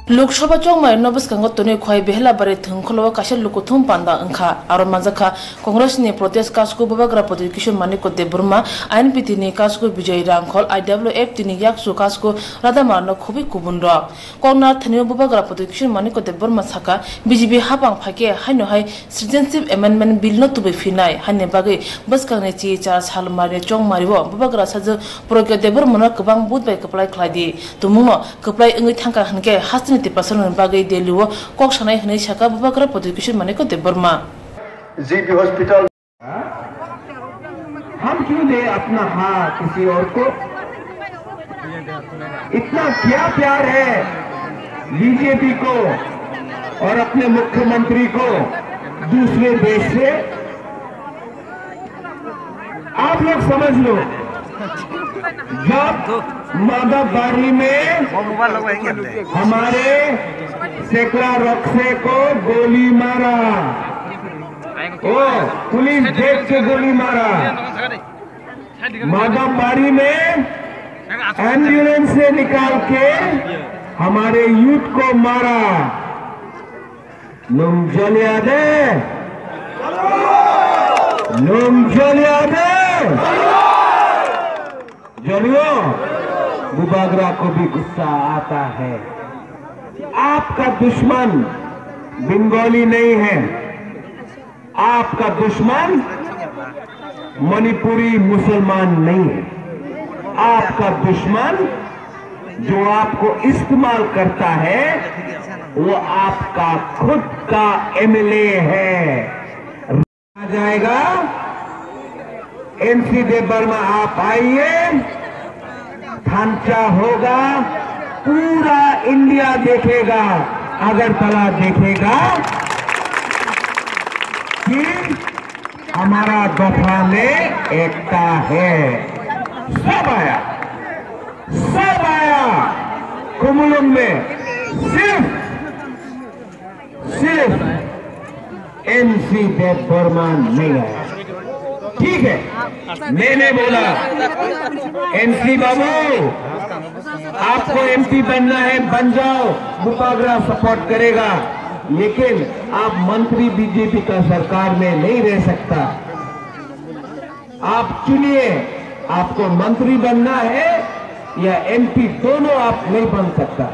लोकसभा चौमाय नबस कंगो तोने खोय बेहला बारे थंखलो काशल लुकुथुम पांदा अंखा आरो माजखा कांग्रेस ने प्रोटेस्ट कासको बबाग्रा पति किशोर मानिको देबुरमा आईएनपीटी ने कासको विजय रांखल आईडब्ल्यूएफ तिनी याकसु कासको रादामा न खुबि कुबुन र कोंगना थनियो बबाग्रा पति किशोर मानिको देबुरमा साका बीजेपी हापां फाके हाइनो हाय सिटिजनशिप एमेंडमेंट बिल न तुबे फिनाय हाने बागे बस कांगने ची चार साल मारे चौमारिबो बबाग्रा साज प्रोग्राम देबुरमना गोबां बुदबाय कपलाय खलायदि तुमुनो कपलाय इंगै थांका हनके हास पासन बागै देलुओ कक सानाय हनै साका बबाग्रा पति किशोर मानिको देबुरमा जीबी हॉस्पिटल हम क्यों दे अपना हाथ किसी और को। इतना क्या प्यार है बीजेपी को और अपने मुख्यमंत्री को दूसरे देश से। आप लोग समझ लो, जब मादाबारी में हमारे सेकला रक्से को गोली मारा, ओ पुलिस देख के गोली मारा, मादाबारी में एम्बुलेंस से निकाल के हमारे यूथ को मारा। लुम जलिया दे, लुम जलिया दे, जलियो। बुबाग्रा को भी गुस्सा आता है। आपका दुश्मन बंगाली नहीं है, आपका दुश्मन मणिपुरी मुसलमान नहीं है, आपका दुश्मन जो आपको इस्तेमाल करता है वो आपका खुद का एमएलए है। आ जाएगा एनसी देबुरमा, आप आइए, थांचा होगा, पूरा इंडिया देखेगा, अगरतला देखेगा कि हमारा दफा में एकता है। सब आया, सब आया कुमुलुम में, सिर्फ एनसी देबुरमा नहीं आया। ठीक है, मैंने बोला एनसी बाबू आपको एमपी बनना है, बन जाओ, बुबाग्रा सपोर्ट करेगा, लेकिन आप मंत्री बीजेपी का सरकार में नहीं रह सकता। आप चुनिए, आपको मंत्री बनना है या एमपी, दोनों आप नहीं बन सकता।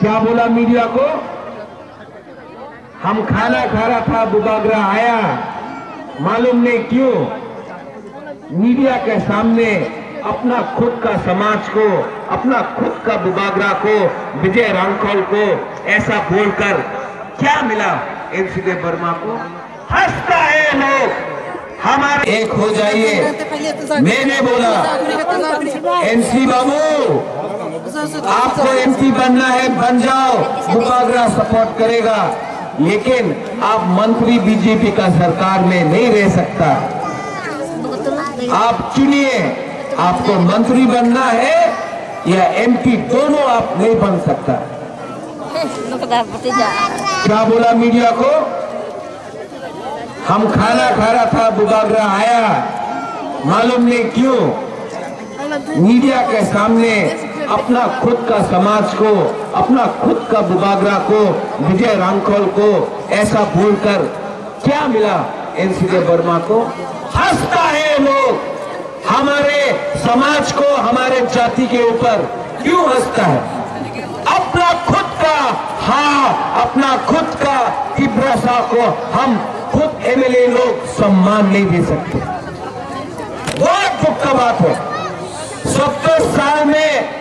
क्या बोला मीडिया को? हम खाना खा रहा था, बुबाग्रा आया, मालूम नहीं क्यों मीडिया के सामने अपना खुद का समाज को, अपना खुद का बुबाग्रा को, विजय रांखल को ऐसा बोलकर क्या मिला एनसी देबुरमा को? हंसता है लोग, हमारे एक हो जाइए। मैंने बोला एनसी बाबू आपको एमपी बनना है, बन जाओ, बुबाग्रा सपोर्ट करेगा, लेकिन आप मंत्री बीजेपी का सरकार में नहीं रह सकता। आप चुनिए, आपको मंत्री बनना है या एमपी, दोनों आप नहीं बन सकता। क्या बोला मीडिया को? हम खाना खा रहा था, बुबाग्रा आया, मालूम नहीं क्यों मीडिया के सामने अपना खुद का समाज को, अपना खुद का बुबाग्रा को, विजय रांखल को ऐसा बोलकर क्या मिला एनसी देबुरमा को? हंसता है लोग, हमारे समाज को, हमारे जाति के ऊपर क्यों हंसता है? अपना खुद का, हाँ अपना खुद का तिब्रसा को हम खुद एमएलए लोग सम्मान नहीं दे सकते। बहुत दुख का बात है। 70 साल में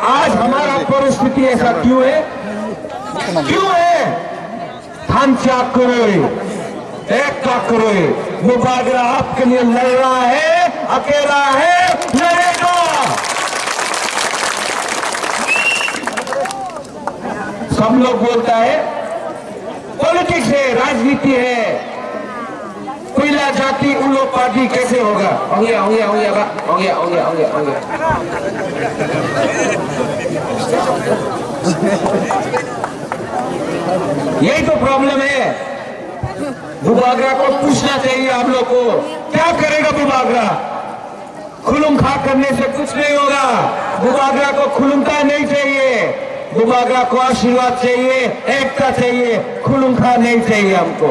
आज हमारा परिस्थिति ऐसा क्यों है? क्यों है? थांचा करोए, एकता करोए, बुबाग्रा आपके लिए लड़ रहा है, अकेला है, लड़ेगा। सब लोग बोलता है पॉलिटिक्स है, राजनीति है, कोयला जाति उल्लो पार्टी कैसे होगा? हो गया। यही तो प्रॉब्लम है। बुबाग्रा को पूछना चाहिए आप लोग को, क्या करेगा बुबाग्रा? खुलुमखा करने से कुछ नहीं होगा। बुबागरा को खुलुमखा नहीं चाहिए, बुबागरा को आशीर्वाद चाहिए, एकता चाहिए, खुलुमखा नहीं चाहिए हमको।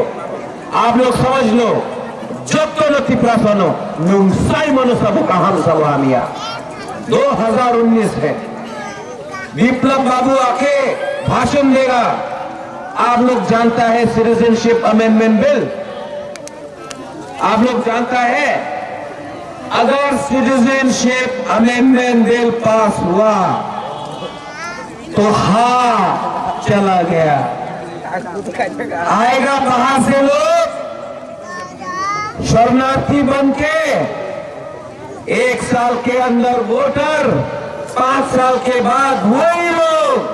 आप लोग समझ लो, जब तो नती प्रासनो नुंसाई मनो सब का हम सब आमिया 2019 है। विप्लव बाबू आके भाषण देगा। आप लोग जानता है सिटीजनशिप अमेंडमेंट बिल, आप लोग जानता है अगर सिटीजनशिप अमेंडमेंट बिल पास हुआ तो हाँ चला गया, आएगा बाहर से लोग शरणार्थी बनके 1 साल के अंदर वोटर, 5 साल के बाद वही लोग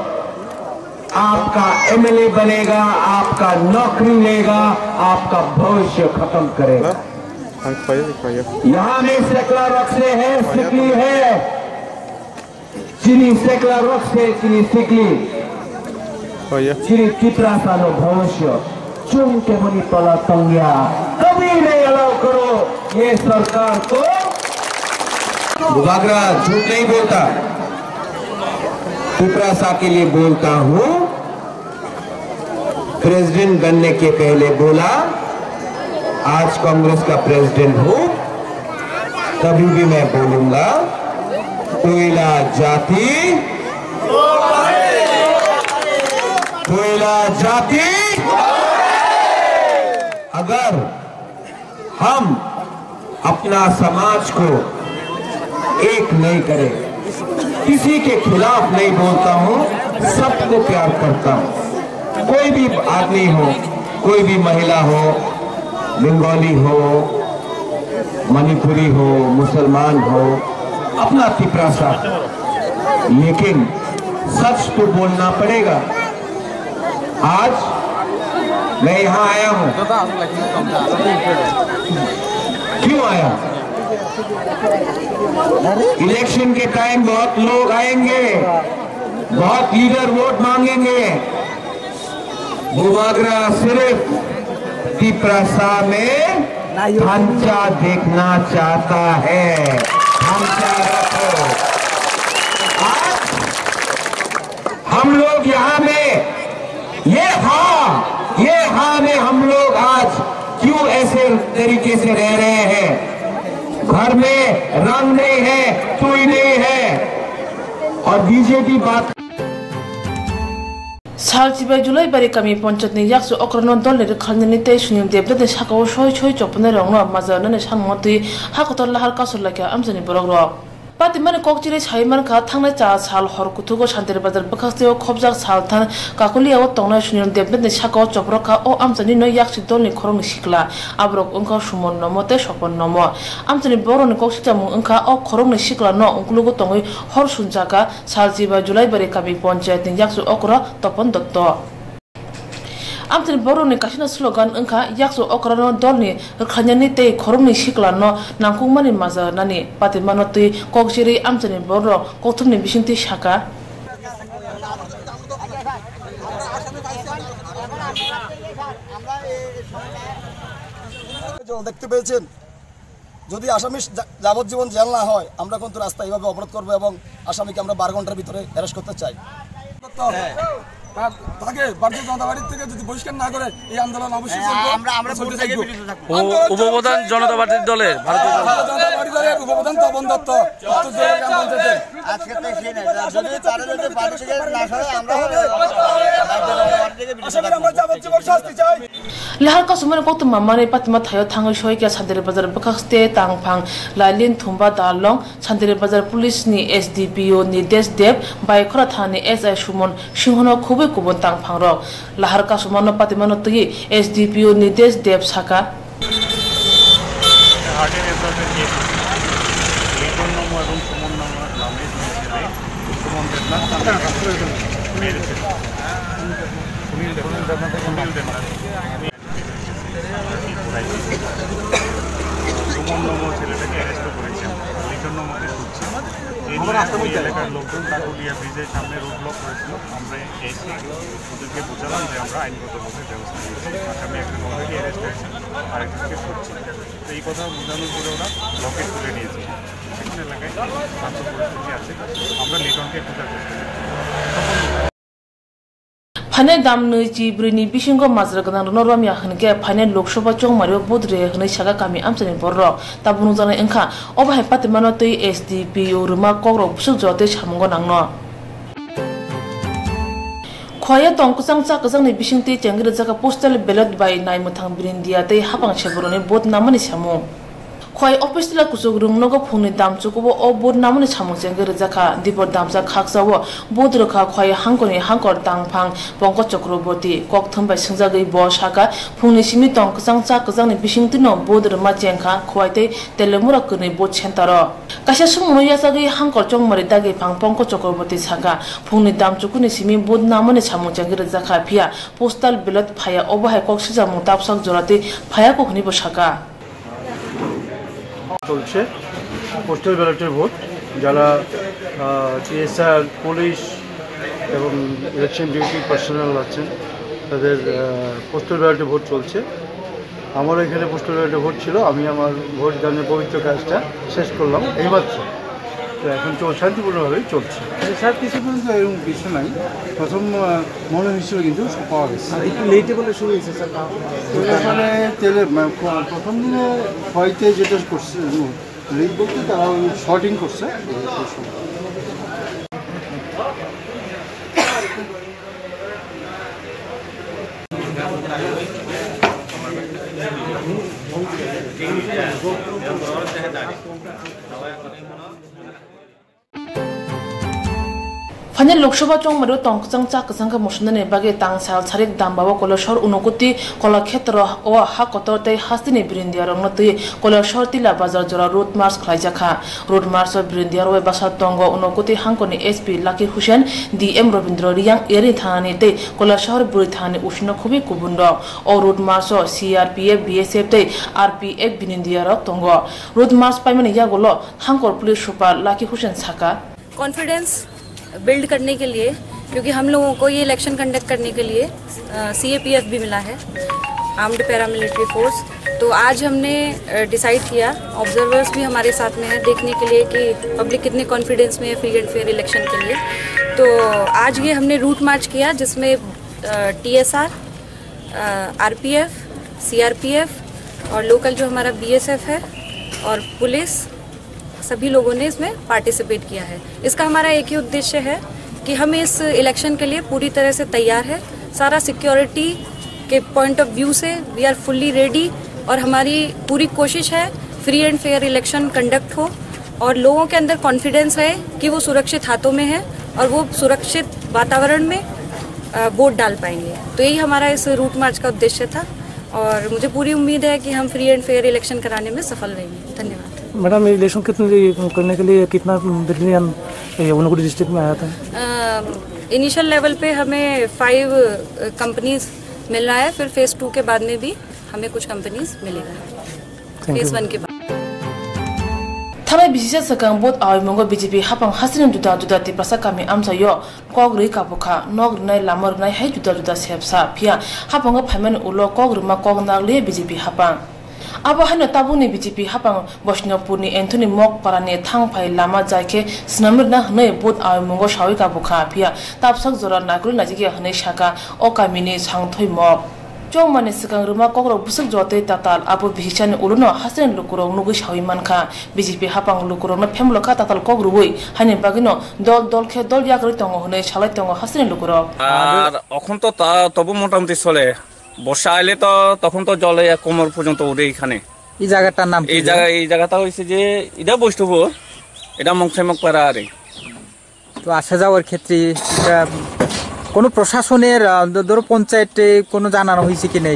आपका एमएलए बनेगा, आपका नौकरी लेगा, आपका भविष्य खत्म करेगा। यहाँ में सेकला रख से है, सिकली है, चिनी सेकला रख से चिनी सिकली, चिनी चित्रा सानो भविष्य चुन के मनी तला तंगिया कभी नहीं अलाउ करो ये सरकार को। बुबागरा झूठ नहीं बोलता, पिपरासा के लिए बोलता हूं। प्रेसिडेंट बनने के पहले बोला, आज कांग्रेस का प्रेसिडेंट हूं, कभी भी मैं बोलूंगा कोयला जाति, कोयला जाति। अगर हम अपना समाज को एक नहीं करें, किसी के खिलाफ नहीं बोलता हूं, सबको प्यार करता हूं। कोई भी आदमी हो, कोई भी महिला हो, बंगाली हो, मणिपुरी हो, मुसलमान हो, अपना तिपरासा, लेकिन सच तो बोलना पड़ेगा। आज मैं यहाँ आया हूँ, क्यों आया? इलेक्शन के टाइम बहुत लोग आएंगे, बहुत लीडर वोट मांगेंगे। बुबागरा सिर्फ तिपरासा में ढांचा देखना चाहता है। ढांचा रखो। आज हम लोग यहाँ में ये हाँ में हम लोग आज क्यों ऐसे तरीके से रह रहे हैं? घर में रंग नहीं है, कोई नहीं है। और बीजेपी बात सालचिबाई जुलाई बारी कमी पंचायत ने याक्सु अक्रनो दल ने खालने ते सुनिम देबले दे साकाव छय छय चपने रंगनो माजाना ने सानमति हाकतर लाहार कासुरलाखिया आमजनि बरगरो पाति माने कक्चिरे छाइमान का थांनाय चा साल हरकुथुगो शान्तिर बाजार बखास्तेव खबजाक सालथान काकुलियाव तंनाय सुनिम देबले दे साकाव चप्रका ओ आमजनि न याक्सु दल नि खरंनि सिखला आब्रक अंका सुमन नमते सपन नम आमजनि बरनि कक्सिजामु अंका ओ खरंनि सिखला न अंकुलुगो तंगै हर सुनजाका सालचिबाई जुलाई बारी कमी पंचायत नि याक्सु अक्र तपन दत्त आमजनि बरनि कासिना स्लोगान अंका याक्सु अक्रनो दलनि खान्यानि ते खरंनि सिखला न नांकुमानि माजानानि पाति मानति कक्सिरे आमजनि बर कथुमनि बिसिंति साका দেখতে পেয়েছেন যদি আসামি যাবজ্জীবন জেল না হয় আমরা কিন্তু রাস্তা এইভাবে অবরোধ করব এবং আসামিকে আমরা 12 ঘন্টার ভিতরে অ্যারেস্ট করতে চাই। তাকে ভারতীয় জনতা পার্টি থেকে যদি বহিষ্কার না করে এই আন্দোলন অবশ্যই চলবে। আমরা ভোট থেকে বিরত থাকব। উপপ্রধান জনতা পার্টির দলের ভারতীয় জনতা পার্টি দলের উপপ্রধান তপন দত্ত আজকে তো সেই না যদি তারা যদি পার্টি থেকে না সরে আমরা আমরা যাবজ্জীবন শাস্তি চাই। लाहार कासुमाने गौतम मामाने पातिमा थायो थांगै सयकिया सान्देरे बाजार बखास्ते तांगफां लालिन थुम्बा दालं सान्देरे बाजार पुलिसनि एसडीपीओ निर्देश देव बायखरा थाने एसआई सुमन सिंहनो खुबै कुबन तांगफां रक लाहार कासुमानो पातिमानो तई एसडीपीओ निर्देश देव साका সুমন নম ছেলেটাকে অ্যারেস্ট করেছেন। জন্য আমাকে খুঁজছি। এই এলাকার লোকজন কাকুলিয়া ব্রিজের সামনে রোড ব্লক করেছিল। আমরা এসে ওদেরকে বোঝালাম যে আমরা আইনগতভাবে ব্যবস্থা নিচ্ছি, আসামি একজন অলরেডি অ্যারেস্ট হয়েছেন, আরেকজনকে খুঁজছি। তো এই কথা বোঝানোর পরে ওরা ব্লকেট তুলে নিয়েছে। এখন এলাকায় শান্ত পরিস্থিতি আছে, আমরা লিটনকে খোঁজার চেষ্টা করছি। ফাইনে দাম নৈচি ব্রিনি বিশিঙ্গ মাজরা গনা নরমিয়া হনকে ফাইনে লোকসভा চং मारियो बोद्रे हनै सागा कामी आमचनि बररो ताबुनु जानाय अंखा अबाहाय पातिमानो तै एसडीपी रुमा कग्रो बुसुक जते सामंग नांनो खया तंकुसां चाकजांनि बिसिंति चेंग्रे जागा पोस्टल बैलेट बाय नाय मुथां ब्रिन्दिया तै हाबां सेबरनि बोद नामनि सामु खय अफिसला कुसुग रुंगनगो फुंनि दामचुकबो अ बोद नामनि सामु चेंग्रे जाखा दिपर दामचा खाकसावो बोद रखा खय हांगकनि हांकर दांफां पंकज चक्रवर्ती ककथमबाय सिंजागै ब साका फुंनि सिमि तंकुसां चाकजांनि बिसिंतिनो बोद रमा चेंखा खयतै तेलेमुरा कनि बोद सेंटर कासे सुमनो यासागै हांकर चंगमरि दागै फां पंकज चक्रवर्ती साका फुंनि दामचुकुनि सिमि बोद नामनि सामु चेंग्रे जाखा फिया पोस्टल बैलेट फाया अबाहाय कक्सिजा मुताबसक जराते फाया को हनिबो साका চলছে পোস্টাল ব্যালটের ভোট যারা টিএসআর পুলিশ এবং ইলেকশন ডিউটি পার্সোনাল আছেন তাদের পোস্টাল ব্যালটে ভোট চলছে। আমার এখানে পোস্টাল ব্যালটে ভোট ছিল, আমি আমার ভোট দানের পবিত্র কাজটা শেষ করলাম এইমাত্র। তো এখন শান্তিপূর্ণভাবেই চলছে। স্যার কিছু পর্যন্ত এরকম কিছু নাই, প্রথম মনে হয়েছিল কিন্তু পাওয়া গেছে, একটু লেটে বলে শুরু হয়েছে স্যার। মানে তেলের প্রথম দিনে হয়তো যেটা করছে লেট বলতে তারা শর্টিং করছে। फाइने लोकसभा चंग मारियो तंकजang चाकजang का मोशनने बागे तांगसाल छारिक दामबाबो कलशर उनकुति कलाक्षेत्र ओ हा कतरते हास्तिनि ब्रिन्दिया रंगनतै कलशर तिला बाजार जरा रोड मार्च खलाइजाखा रोड मार्च ब्रिन्दिया वे बासा तंग उनकुति हांकनि एसपी लाकी हुसैन डीएम रविंद्र रियां एरि थानानि ते कलशर बुरि थानानि उष्ण खुबि कुबुन्द ओ रोड मार्च सीआरपीएफ बीएसएफ ते आरपीएफ ब्रिन्दिया र तंग रोड मार्च पाइमानि यागोलो हांकर पुलिस सुपार लाकी हुसैन साका कॉन्फिडेंस बिल्ड करने के लिए, क्योंकि हम लोगों को ये इलेक्शन कंडक्ट करने के लिए सीएपीएफ भी मिला है, आर्म्ड पैरामिलिट्री फोर्स। तो आज हमने डिसाइड किया, ऑब्जर्वर्स भी हमारे साथ में है देखने के लिए कि पब्लिक कितने कॉन्फिडेंस में है फ्री एंड फेयर इलेक्शन के लिए। तो आज ये हमने रूट मार्च किया जिसमें टीएसआर, आरपीएफ, सीआरपीएफ और लोकल जो हमारा बीएसएफ है और पुलिस, सभी लोगों ने इसमें पार्टिसिपेट किया है। इसका हमारा एक ही उद्देश्य है कि हम इस इलेक्शन के लिए पूरी तरह से तैयार है, सारा सिक्योरिटी के पॉइंट ऑफ व्यू से वी आर फुल्ली रेडी और हमारी पूरी कोशिश है free and fair election conduct हो और लोगों के अंदर कॉन्फिडेंस है कि वो सुरक्षित हाथों में है और वो सुरक्षित वातावरण में वोट डाल पाएंगे। तो यही हमारा इस रूट मार्च का उद्देश्य था और मुझे पूरी उम्मीद है कि हम फ्री एंड फेयर इलेक्शन कराने में सफल रहेंगे। धन्यवाद। मैडम इलेक्शन करने के लिए कितना ब्रिलियन ऊनकोटी डिस्ट्रिक्ट में आया था? इनिशियल लेवल पे हमें 5 कंपनीज मिल रहा है, फिर फेज 2 के बाद में भी हमें कुछ कंपनीज मिलेगा फेज 1 के बाद। थानाय बिजिसा सकang bot awi mongo BJP hapang hasirin juda juda ti prasa kami amsayo kogri kapuka nogrnai lamornai hai juda juda sepsa phia hapango phaimani ulo kogrima kognagli BJP hapang abo hano tabuni BJP hapang Vaishnavpurni Anthony Mok parani thangphai lama jaike snamirna hnai bot awi mongo shawi kapuka phia tapsak jora nakul najike hnai shaka o kamini sangthoi mok चौं माने सिगां रुमा कग्रो बुसुक जते ताताल आबो बिहिचानि उलुनो हासिन लुकुरो नुगै सावि मानखा BJP हापां लुकुरो न फेमलका ताताल कग्रुबै हानि बागिनो दल दल खे दल याग्रै तंग हनै सालाय तंग हासिन लुकुरो আর এখন তো তবু মোটামুটি চলে বর্ষা আইলে তো তখন তো জলে কোমর পর্যন্ত উঠে এখানে এই জায়গাটার নাম এই জায়গাটা হইছে যে এটা বৈষ্ণবপুর এটা মংসাইমক পাড়া আরে তো আসা যাওয়ার ক্ষেত্রে কোন প্রশাসনের ধরো পঞ্চায়েতে কোনো জানানো হয়েছে কিনা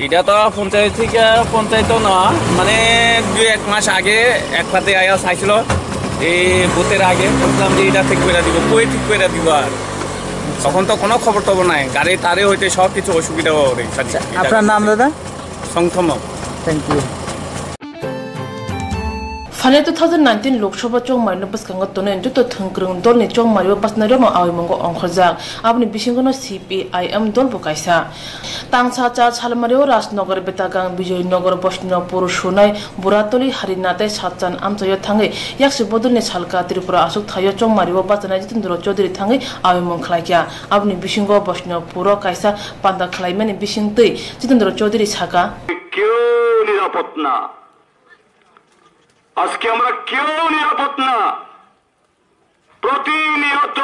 এটা তো পঞ্চায়েত থেকে পঞ্চায়েত না মানে 2-1 মাস আগে এক পাতে আয়া চাইছিল এই বুথের আগে বললাম যে এটা ঠিক করে দিব কই ঠিক করে দিব আর তখন তো কোনো খবর টবর নাই গাড়ি তারে হইতে সব কিছু অসুবিধা হবে। আপনার নাম দাদা? সংথম। Thank you. Fane 2019 Lokshobha chongmari no paskango tonen juto thungkrung dol ni chongmari wa pasna remo awimongo ongkhorjak abni bisingono CPIM dol bokaisa tangsa cha chalmari o Rajnagar betagang Bijoynagar Vaishnavpur Sonai Buratoli Harinate Satchan amchayo thangai yakse bodolni chalka Tripura asuk thayo chongmari wa pasna jitindro Chaudhary thangai awimong khlaikya abni bisingo Vaishnavpur kaisa panda khlaimani bisingtei jitindro Chaudhary chaka কেউ নিরাপদ না আজকে আমরা কেউ নিরাপদ না প্রতিনিয়ত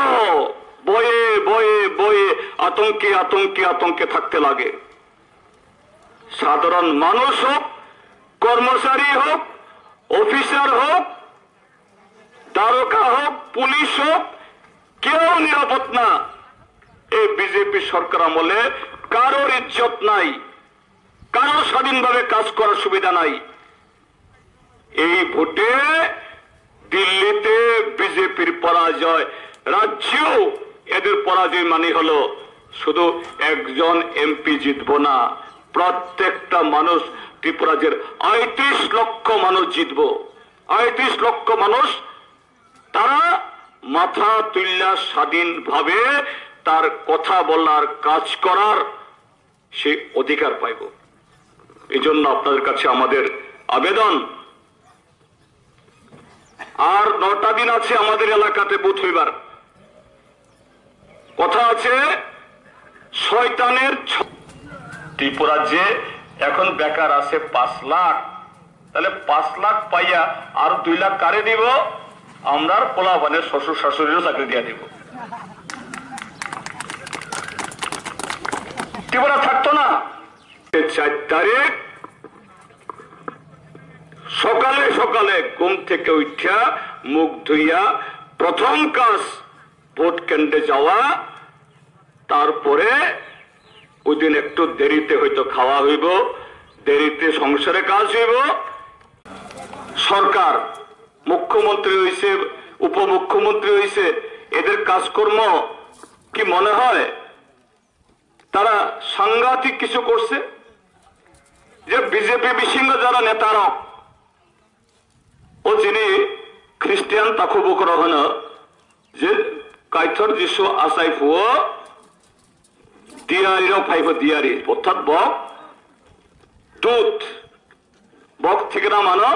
বয়ে বয়ে বয়ে আতঙ্কে আতঙ্কে আতঙ্কে থাকতে লাগে সাধারণ মানুষ হোক কর্মচারী হোক অফিসার হোক দারোগা হোক পুলিশ হোক কেউ নিরাপদ না এই বিজেপি সরকার আমলে কারোর ইজ্জত নাই কারো স্বাধীনভাবে কাজ করার সুবিধা নাই এই ভোটে দিল্লিতে বিজেপির পরাজয় রাজ্যেও এদের পরাজয় মানে হলো শুধু একজন এমপি জিতবো না প্রত্যেকটা মানুষ ত্রিপুরাজের ৩৮ লক্ষ মানুষ জিতবো ৩৮ লক্ষ মানুষ তারা মাথা তুল্লা স্বাধীনভাবে তার কথা বলার কাজ করার সে অধিকার পাইব এজন্য আপনাদের কাছে আমাদের আবেদন আর ৯টা দিন আছে আমাদের এলাকাতে বুথ হইবার কথা আছে শয়তানের ত্রিপুরা যে এখন বেকার আছে ৫ লাখ তাহলে ৫ লাখ পাইয়া আর ২ লাখ কারে দিব আমরা পোলাপানের শ্বশুর শাশুড়িরও চাকরি দিয়ে দিব ত্রিপুরা থাকতো না ৪ তারিখ সকালে সকালে ঘুম থেকে উঠা মুখ ধুইয়া প্রথম কাজ ভোট কেন্দ্রে যাওয়া তারপরে ওই দিন একটু দেরিতে হয়তো খাওয়া হইব দেরিতে সংসারে কাজ হইব সরকার মুখ্যমন্ত্রী হইছে উপমুখ্যমন্ত্রী হইছে এদের কাজকর্ম কি মনে হয় তারা সাংঘাতিক কিছু করছে যে বিজেপি বিশিঙ্গ যারা নেতারা ও যিনি খ্রিস্টান তাকু বকর হন যে কাইথর যিশু আসাই ফুয় দিয়ারির ফাইভ দিয়ারি অর্থাৎ বক দুধ বক থেকে না মানো